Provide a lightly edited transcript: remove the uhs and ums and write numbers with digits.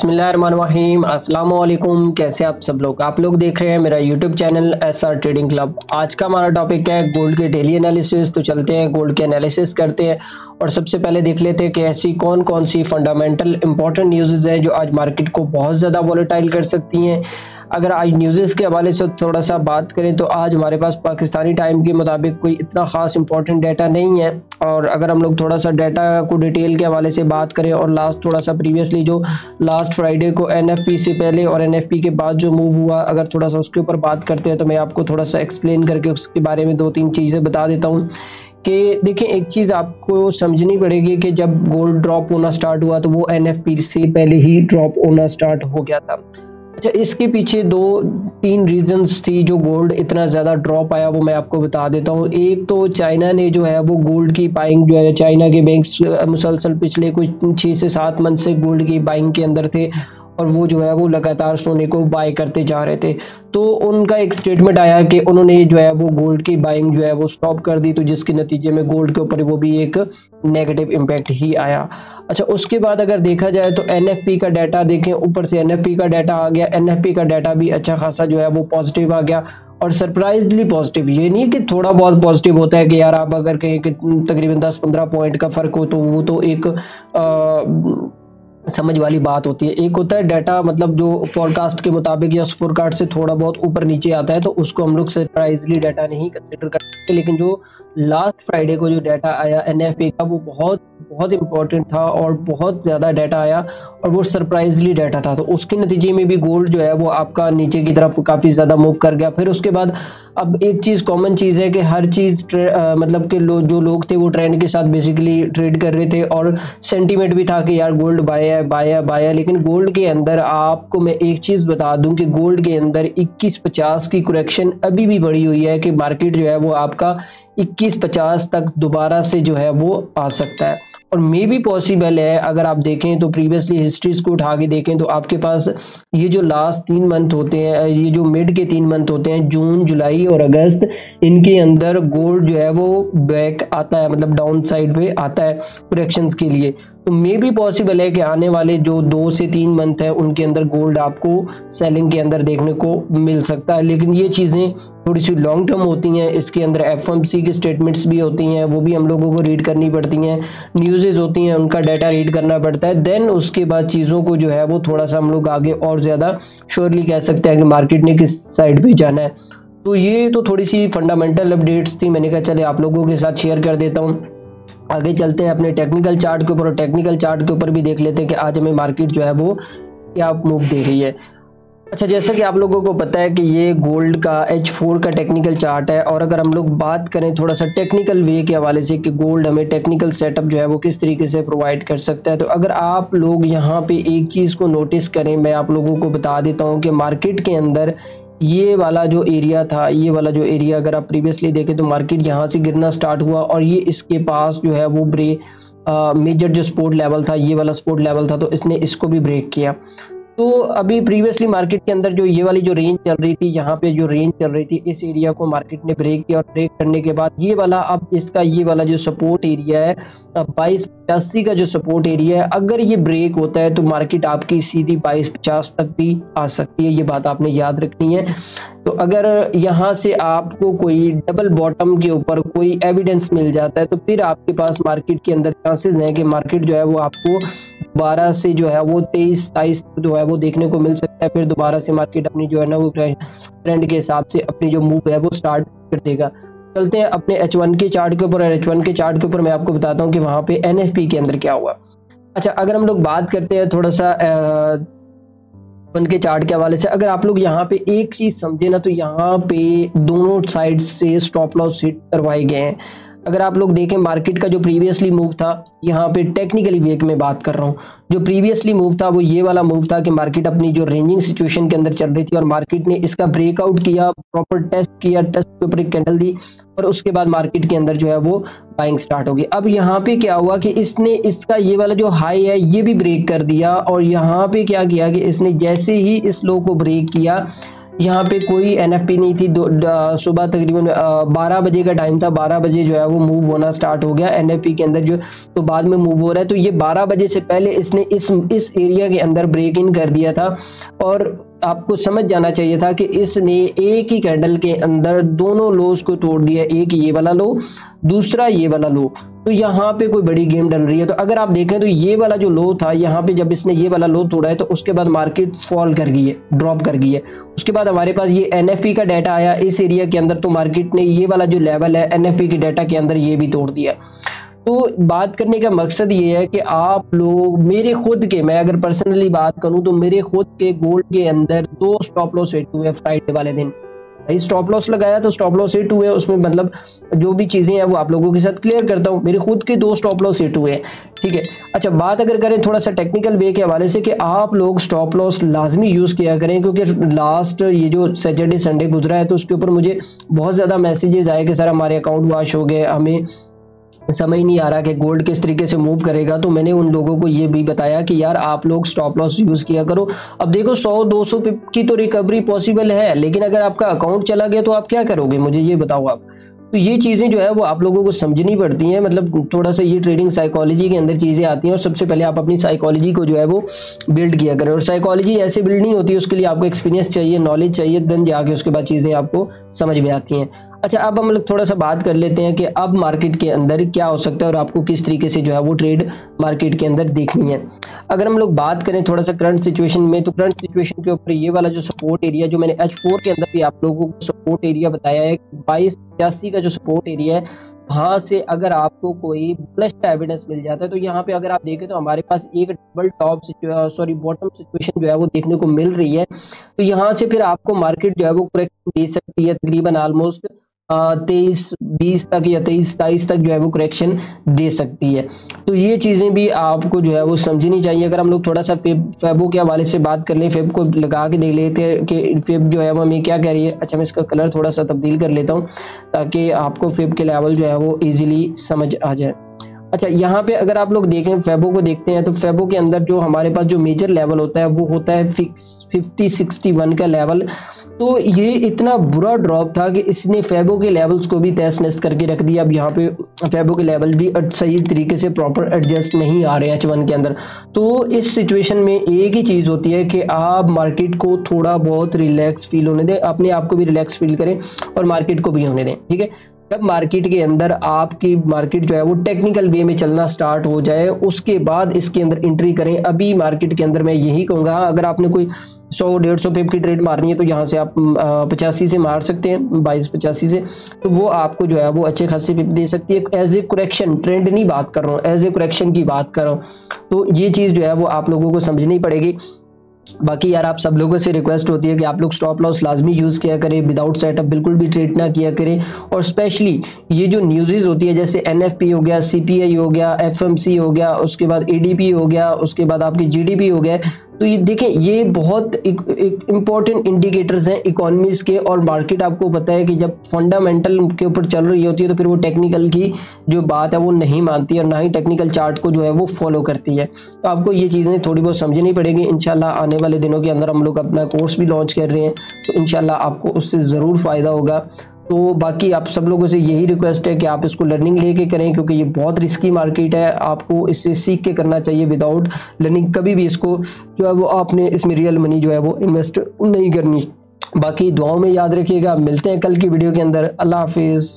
बिस्मिल्लाहिर्रहमानिर्रहीम। अस्सलाम वालेकुम। कैसे आप सब लोग? आप लोग देख रहे हैं मेरा YouTube channel SR trading club. आज का हमारा टॉपिक है गोल्ड के डेली एनालिसिस। तो चलते हैं गोल्ड के एनालिसिस करते हैं और सबसे पहले देख लेते हैं कि ऐसी कौन कौन सी फंडामेंटल इंपॉर्टेंट न्यूज़ हैं जो आज मार्केट को बहुत ज़्यादा वॉलेटाइल कर सकती हैं। अगर आज न्यूज़ के हवाले से थोड़ा सा बात करें तो आज हमारे पास पाकिस्तानी टाइम के मुताबिक कोई इतना ख़ास इंपॉर्टेंट डाटा नहीं है। और अगर हम लोग थोड़ा सा डाटा को डिटेल के हवाले से बात करें और लास्ट थोड़ा सा प्रीवियसली जो लास्ट फ्राइडे को एनएफपी से पहले और एनएफपी के बाद जो मूव हुआ, अगर थोड़ा सा उसके ऊपर बात करते हैं तो मैं आपको थोड़ा सा एक्सप्लेन करके उसके बारे में 2-3 चीज़ें बता देता हूँ। कि देखिए, एक चीज़ आपको समझनी पड़ेगी कि जब गोल्ड ड्रॉप होना स्टार्ट हुआ तो वो एनएफपी से पहले ही ड्रॉप होना स्टार्ट हो गया था। अच्छा, इसके पीछे 2-3 रीजंस थी जो गोल्ड इतना ज़्यादा ड्रॉप आया, वो मैं आपको बता देता हूँ। एक तो चाइना ने जो है वो गोल्ड की बाइंग जो है, चाइना के बैंक्स मुसलसल पिछले कुछ 6 से 7 मंथ से गोल्ड की बाइंग के अंदर थे और वो जो है वो लगातार सोने को बाय करते जा रहे थे। तो उनका एक स्टेटमेंट आया कि उन्होंने जो है वो गोल्ड की बाइंग जो है वो स्टॉप कर दी, तो जिसके नतीजे में गोल्ड के ऊपर वो भी एक नेगेटिव इम्पैक्ट ही आया। अच्छा, उसके बाद अगर देखा जाए तो एनएफपी का डाटा देखें, ऊपर से एनएफपी का डाटा आ गया। एनएफपी का डाटा भी अच्छा खासा जो है वो पॉजिटिव आ गया और सरप्राइजली पॉजिटिव। ये नहीं कि थोड़ा बहुत पॉजिटिव होता है कि यार आप अगर कहें कि तकरीबन 10-15 पॉइंट का फ़र्क हो तो वो तो एक समझ वाली बात होती है। एक होता है डाटा, मतलब जो फोरकास्ट के मुताबिक या फोरकास्ट से थोड़ा बहुत ऊपर नीचे आता है तो उसको हम लोग सरप्राइजली डाटा नहीं कंसिडर कर सकते। लेकिन जो लास्ट फ्राइडे को जो डाटा आया एनएफपी का, वो बहुत बहुत इंपॉर्टेंट था और बहुत ज़्यादा डाटा आया और वो सरप्राइजली डाटा था। तो उसके नतीजे में भी गोल्ड जो है वो आपका नीचे की तरफ काफ़ी ज़्यादा मूव कर गया। फिर उसके बाद अब एक चीज़ कॉमन चीज़ है कि हर चीज़ मतलब कि जो लोग थे वो ट्रेंड के साथ बेसिकली ट्रेड कर रहे थे और सेंटीमेंट भी था कि यार गोल्ड बाय है बाय है बाय है। लेकिन गोल्ड के अंदर आपको मैं एक चीज़ बता दूं कि गोल्ड के अंदर 2150 की करेक्शन अभी भी बढ़ी हुई है कि मार्केट जो है वो आपका 2150 तक दोबारा से जो है वो आ सकता है और मे भी पॉसिबल है। अगर आप देखें तो प्रीवियसली हिस्ट्रीज को उठा के देखें तो आपके पास ये जो लास्ट 3 मंथ होते हैं, ये जो मिड के 3 मंथ होते हैं, जून, जुलाई और अगस्त, इनके अंदर गोल्ड जो है वो बैक आता है, मतलब डाउन साइड पे आता है करेक्शंस के लिए। तो मे भी पॉसिबल है कि आने वाले जो 2 से 3 मंथ है उनके अंदर गोल्ड आपको सेलिंग के अंदर देखने को मिल सकता है। लेकिन ये चीज़ें थोड़ी सी लॉन्ग टर्म होती हैं। इसके अंदर एफओएमसी की स्टेटमेंट्स भी होती हैं, वो भी हम लोगों को रीड करनी पड़ती हैं। न्यूज़ेज होती हैं, उनका डाटा रीड करना पड़ता है। देन उसके बाद चीज़ों को जो है वो थोड़ा सा हम लोग आगे और ज़्यादा श्योरली कह सकते हैं कि मार्केट ने किस साइड पे जाना है। तो ये तो थोड़ी सी फंडामेंटल अपडेट्स थी, मैंने कहा चले आप लोगों के साथ शेयर कर देता हूँ। आगे चलते हैं अपने टेक्निकल चार्ट के ऊपर और टेक्निकल चार्ट के ऊपर भी देख लेते हैं कि आज हमें मार्केट जो है वो क्या मूव दे रही है। अच्छा, जैसा कि आप लोगों को पता है कि ये गोल्ड का H4 का टेक्निकल चार्ट है और अगर हम लोग बात करें थोड़ा सा टेक्निकल वे के हवाले से कि गोल्ड हमें टेक्निकल सेटअप जो है वो किस तरीके से प्रोवाइड कर सकता है, तो अगर आप लोग यहाँ पे एक चीज़ को नोटिस करें, मैं आप लोगों को बता देता हूँ कि मार्केट के अंदर ये वाला जो एरिया था, ये वाला जो एरिया अगर आप प्रीवियसली देखें तो मार्केट यहाँ से गिरना स्टार्ट हुआ और ये इसके पास जो है वो मेजर जो सपोर्ट लेवल था, ये वाला सपोर्ट लेवल था, तो इसने इसको भी ब्रेक किया। तो अभी प्रीवियसली मार्केट के अंदर जो ये वाली जो रेंज चल रही थी, यहाँ पे जो रेंज चल रही थी, इस एरिया को मार्केट ने ब्रेक किया और ब्रेक करने के बाद ये वाला, अब इसका ये वाला जो सपोर्ट एरिया है 2285 का जो सपोर्ट एरिया है, अगर ये ब्रेक होता है तो मार्केट आपकी सीधी 2250 तक भी आ सकती है। ये बात आपने याद रखनी है। तो अगर यहाँ से आपको कोई डबल बॉटम के ऊपर कोई एविडेंस मिल जाता है तो फिर आपके पास मार्केट के अंदर चांसेस हैं कि मार्केट जो है वो आपको दोबारा से जो है वो 23-27 जो है वो देखने को मिल सकता है। फिर दोबारा से मार्केट अपनी जो है ना वो ट्रेंड के हिसाब से अपनी जो मूव है वो स्टार्ट कर देगा। चलते हैं अपने H1 के चार्ट के ऊपर और H1 के चार्ट के ऊपर मैं आपको बताता हूँ कि वहाँ पे एनएफपी के अंदर क्या हुआ। अच्छा, अगर हम लोग बात करते हैं थोड़ा सा H1 के चार्ट के हवाले से, अगर आप लोग यहाँ पे एक चीज़ समझे ना तो यहाँ पे दोनों साइड से स्टॉप लॉस हिट करवाए गए हैं। अगर आप लोग देखें मार्केट का जो प्रीवियसली मूव था, यहाँ पे टेक्निकली वे में बात कर रहा हूँ, जो प्रीवियसली मूव था वो ये वाला मूव था कि मार्केट अपनी जो रेंजिंग सिचुएशन के अंदर चल रही थी और मार्केट ने इसका ब्रेकआउट किया, प्रॉपर टेस्ट किया, टेस्ट के ऊपर एक कैंडल दी और उसके बाद मार्केट के अंदर जो है वो बाइंग स्टार्ट होगी। अब यहाँ पे क्या हुआ कि इसने इसका ये वाला जो हाई है ये भी ब्रेक कर दिया और यहाँ पे क्या किया कि इसने जैसे ही इस लो को ब्रेक किया, यहाँ पे कोई एनएफपी नहीं थी। सुबह तकरीबन 12 बजे का टाइम था, 12 बजे जो है वो मूव होना स्टार्ट हो गया एनएफपी के अंदर जो, तो बाद में मूव हो रहा है। तो ये 12 बजे से पहले इसने इस एरिया के अंदर ब्रेक इन कर दिया था और आपको समझ जाना चाहिए था कि इसने एक ही कैंडल के अंदर दोनों लोज को तोड़ दिया, एक ये वाला लो, दूसरा ये वाला लो। तो यहाँ पे कोई बड़ी गेम डल रही है। तो अगर आप देखें तो ये वाला जो लो था, यहाँ पे जब इसने ये वाला लो तोड़ा है तो उसके बाद मार्केट फॉल कर गई है, ड्रॉप कर गई है। उसके बाद हमारे पास ये एनएफपी का डाटा आया इस एरिया के अंदर, तो मार्केट ने ये वाला जो लेवल है एनएफपी के डाटा के अंदर ये भी तोड़ दिया। तो बात करने का मकसद ये है कि आप लोग, मेरे खुद के, मैं अगर पर्सनली बात करूं तो मेरे खुद के गोल्ड के अंदर 2 स्टॉप लॉस हिट हुए फ्राइडे वाले दिन। भाई स्टॉप लॉस लगाया तो स्टॉप लॉस हिट हुए, उसमें मतलब जो भी चीजें हैं वो आप लोगों के साथ क्लियर करता हूं। मेरे खुद के 2 स्टॉप लॉस हिट हुए हैं, ठीक है। अच्छा, बात अगर करें थोड़ा सा टेक्निकल वे के हवाले से कि आप लोग स्टॉप लॉस लाजमी यूज किया करें, क्योंकि लास्ट ये जो सैटरडे संडे गुजरा है तो उसके ऊपर मुझे बहुत ज्यादा मैसेजेस आए कि सर हमारे अकाउंट वॉश हो गए, हमें समझ नहीं आ रहा कि गोल्ड किस तरीके से मूव करेगा। तो मैंने उन लोगों को ये भी बताया कि यार आप लोग स्टॉप लॉस यूज किया करो। अब देखो 100-200 पिप की तो रिकवरी पॉसिबल है, लेकिन अगर आपका अकाउंट चला गया तो आप क्या करोगे, मुझे ये बताओ आप। तो ये चीज़ें जो है वो आप लोगों को समझनी पड़ती हैं, मतलब थोड़ा सा ये ट्रेडिंग साइकोलॉजी के अंदर चीज़ें आती हैं और सबसे पहले आप अपनी साइकोलॉजी को जो है वो बिल्ड किया करें। और साइकोलॉजी ऐसे बिल्ड नहीं होती, उसके लिए आपको एक्सपीरियंस चाहिए, नॉलेज चाहिए, देन जाके उसके बाद चीज़ें आपको समझ में आती हैं। अच्छा, अब हम लोग थोड़ा सा बात कर लेते हैं कि अब मार्केट के अंदर क्या हो सकता है और आपको किस तरीके से जो है वो ट्रेड मार्केट के अंदर देखनी है। अगर हम लोग बात करें थोड़ा सा करंट सिचुएशन में, तो करंट सिचुएशन के ऊपर ये वाला जो सपोर्ट एरिया जो मैंने H4 के अंदर भी आप लोगों को सपोर्ट एरिया बताया है, 2285 का जो सपोर्ट एरिया है, वहां से अगर आपको कोई बुलिश एविडेंस मिल जाता है तो यहाँ पे अगर आप देखें तो हमारे पास एक डबल टॉप बॉटम सिचुएशन जो है वो देखने को मिल रही है। तो यहाँ से फिर आपको मार्केट जो है वो करेक्शन दे सकती है, तकरीबन ऑलमोस्ट 23-20 तक या 23-27 तक जो है वो करेक्शन दे सकती है। तो ये चीज़ें भी आपको जो है वो समझनी चाहिए। अगर हम लोग थोड़ा सा फेबो के हवाले से बात कर लें, फेब को लगा के देख लेते हैं कि फेब जो है वो हमें क्या कह रही है। अच्छा, मैं इसका कलर थोड़ा सा तब्दील कर लेता हूँ ताकि आपको फेब के लेवल जो है वो ईजिली समझ आ जाए। अच्छा, यहाँ पे अगर आप लोग देखें फेबो को देखते हैं तो फेबो के अंदर जो हमारे पास जो मेजर लेवल होता है वो होता है 5061 का लेवल। तो ये इतना बुरा ड्रॉप था कि इसने फेबो के लेवल्स को भी तहस नहस करके रख दिया। अब यहाँ पे फेबो के लेवल भी सही तरीके से प्रॉपर एडजस्ट नहीं आ रहे हैं H1 के अंदर। तो इस सिचुएशन में एक ही चीज़ होती है कि आप मार्केट को थोड़ा बहुत रिलैक्स फील होने दें, अपने आप को भी रिलैक्स फील करें और मार्केट को भी होने दें, ठीक है। जब मार्केट के अंदर आपकी मार्केट जो है वो टेक्निकल वे में चलना स्टार्ट हो जाए उसके बाद इसके अंदर एंट्री करें। अभी मार्केट के अंदर मैं यही कहूँगा, अगर आपने कोई 100-150 पिप की ट्रेड मारनी है तो यहाँ से आप 85 से मार सकते हैं, 22-85 से, तो वो आपको जो है वो अच्छे खासे पिप दे सकती है। एज ए करेक्शन, ट्रेंड नहीं बात कर रहा हूँ, एज ए करेक्शन की बात कर रहा हूँ। तो ये चीज़ जो है वो आप लोगों को समझनी पड़ेगी। बाकी यार आप सब लोगों से रिक्वेस्ट होती है कि आप लोग स्टॉप लॉस लाजमी यूज़ किया करें, विदाउट सेटअप बिल्कुल भी ट्रेड ना किया करें। और स्पेशली ये जो न्यूज़ होती है जैसे एनएफपी हो गया, सीपीआई हो गया, एफएमसी हो गया, उसके बाद एडीपी हो गया, उसके बाद आपकी जीडीपी हो गया, तो ये देखें ये बहुत इंपॉर्टेंट इंडिकेटर्स हैं इकोनॉमीज के। और मार्केट आपको पता है कि जब फंडामेंटल के ऊपर चल रही होती है तो फिर वो टेक्निकल की जो बात है वो नहीं मानती और ना ही टेक्निकल चार्ट को जो है वो फॉलो करती है। तो आपको ये चीज़ें थोड़ी बहुत समझनी पड़ेगी। इंशाल्लाह आने वाले दिनों के अंदर हम लोग अपना कोर्स भी लॉन्च कर रहे हैं, तो इंशाल्लाह आपको उससे ज़रूर फ़ायदा होगा। तो बाकी आप सब लोगों से यही रिक्वेस्ट है कि आप इसको लर्निंग लेके करें, क्योंकि ये बहुत रिस्की मार्केट है, आपको इससे सीख के करना चाहिए। विदाउट लर्निंग कभी भी इसको जो है वो आपने इसमें रियल मनी जो है वो इन्वेस्ट नहीं करनी। बाकी दुआओं में याद रखिएगा, मिलते हैं कल की वीडियो के अंदर। अल्लाह हाफिज़।